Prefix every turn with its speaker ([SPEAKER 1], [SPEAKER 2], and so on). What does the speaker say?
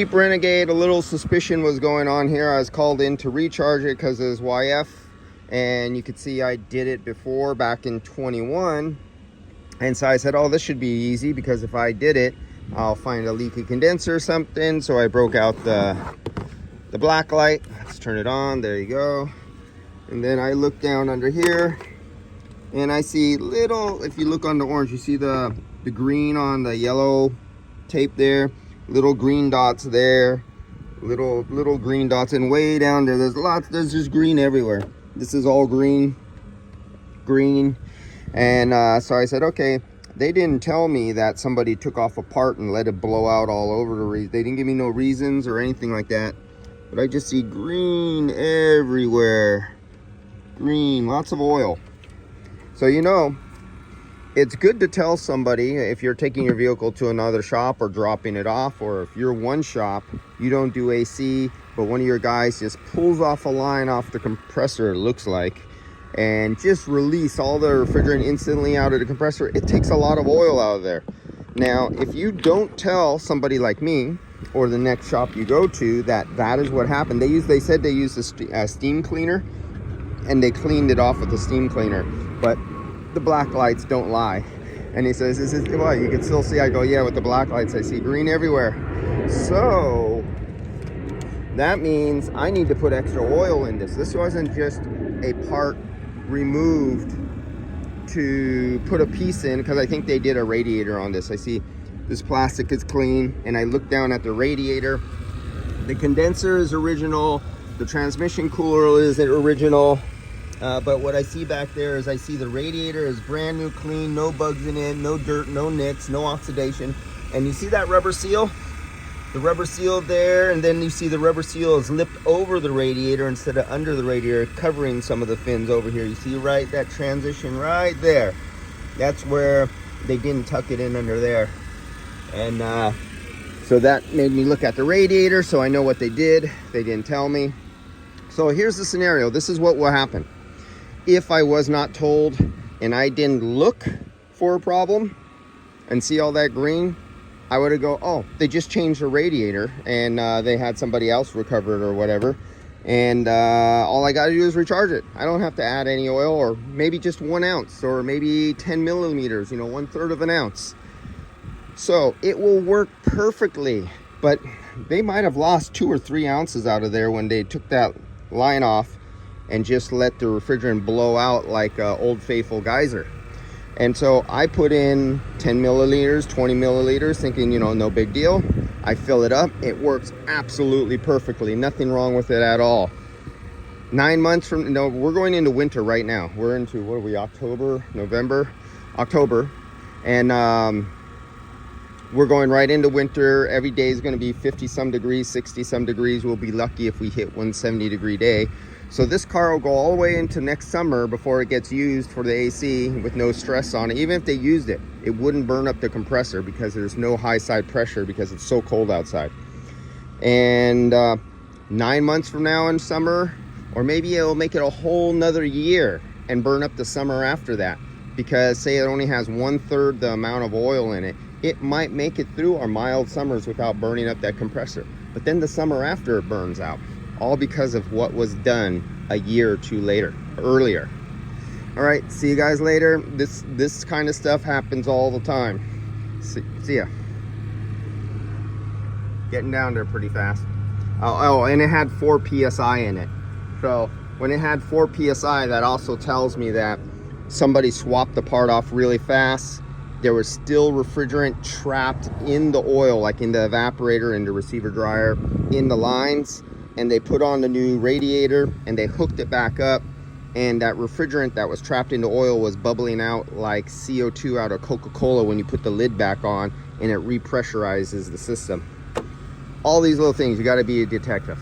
[SPEAKER 1] Jeep Renegade, a little suspicion was going on here. I was called in to recharge it because it was YF, and you could see I did it before back in 21. And so I said, oh, this should be easy, because if I did it, I'll find a leaky condenser or something. So I broke out the black light. Let's turn it on. There you go. And then I look down under here, and I see little, if you look on the orange, you see the green on the yellow tape there, little green dots there, little green dots, and way down there, there's just green everywhere. This is all green. And so I said, okay, they didn't tell me that somebody took off a part and let it blow out all over they didn't give me no reasons or anything like that, but I just see green everywhere. Green, lots of oil. So, you know, it's good to tell somebody if you're taking your vehicle to another shop or dropping it off, or if you're one shop, you don't do AC, but one of your guys just pulls off a line off the compressor, it looks like, and just release all the refrigerant instantly out of the compressor. It takes a lot of oil out of there. Now, if you don't tell somebody like me or the next shop you go to that is what happened, they said they used a steam cleaner, and they cleaned it off with the steam cleaner, but the black lights don't lie. And he says, well, you can still see. I go, yeah, with the black lights I see green everywhere. So that means I need to put extra oil in this. This wasn't just a part removed to put a piece in, because I think they did a radiator on this. I see this plastic is clean, and I look down at the radiator. The condenser is original, the transmission cooler is original, but what I see back there is I see the radiator is brand new, clean, no bugs in it, no dirt, no nicks, no oxidation. And you see that rubber seal? The rubber seal there, and then you see the rubber seal is lipped over the radiator instead of under the radiator, covering some of the fins over here. You see right, that transition right there. That's where they didn't tuck it in under there. And so that made me look at the radiator, so I know what they did. They didn't tell me. So here's the scenario. This is what will happen. If I was not told and I didn't look for a problem and see all that green, I would have go, oh, they just changed the radiator, and they had somebody else recover it or whatever. And all I got to do is recharge it. I don't have to add any oil, or maybe just 1 ounce, or maybe 10 millimeters, 1/3 of an ounce. So it will work perfectly, but they might have lost 2 or 3 ounces out of there when they took that line off and just let the refrigerant blow out like Old Faithful geyser. And so I put in 10 milliliters, 20 milliliters, thinking, no big deal. I fill it up. It works absolutely perfectly. Nothing wrong with it at all. 9 months from, we're going into winter right now. We're into, what are we, October, November? October. And we're going right into winter. Every day is going to be 50 some degrees, 60 some degrees. We'll be lucky if we hit 170 degree day. So this car will go all the way into next summer before it gets used for the AC with no stress on it. Even if they used it, it wouldn't burn up the compressor because there's no high side pressure because it's so cold outside. And 9 months from now in summer, or maybe it'll make it a whole nother year and burn up the summer after that, because say it only has 1/3 the amount of oil in it, it might make it through our mild summers without burning up that compressor. But then the summer after it burns out, all because of what was done a year or two earlier. All right, see you guys later. This kind of stuff happens all the time. See ya. Getting down there pretty fast. Oh, and it had 4 PSI in it. So when it had 4 PSI, that also tells me that somebody swapped the part off really fast. There was still refrigerant trapped in the oil, like in the evaporator, in the receiver dryer, in the lines. And they put on the new radiator and they hooked it back up, and that refrigerant that was trapped in the oil was bubbling out like CO2 out of Coca-Cola when you put the lid back on, and it repressurizes the system. All these little things, you got to be a detective.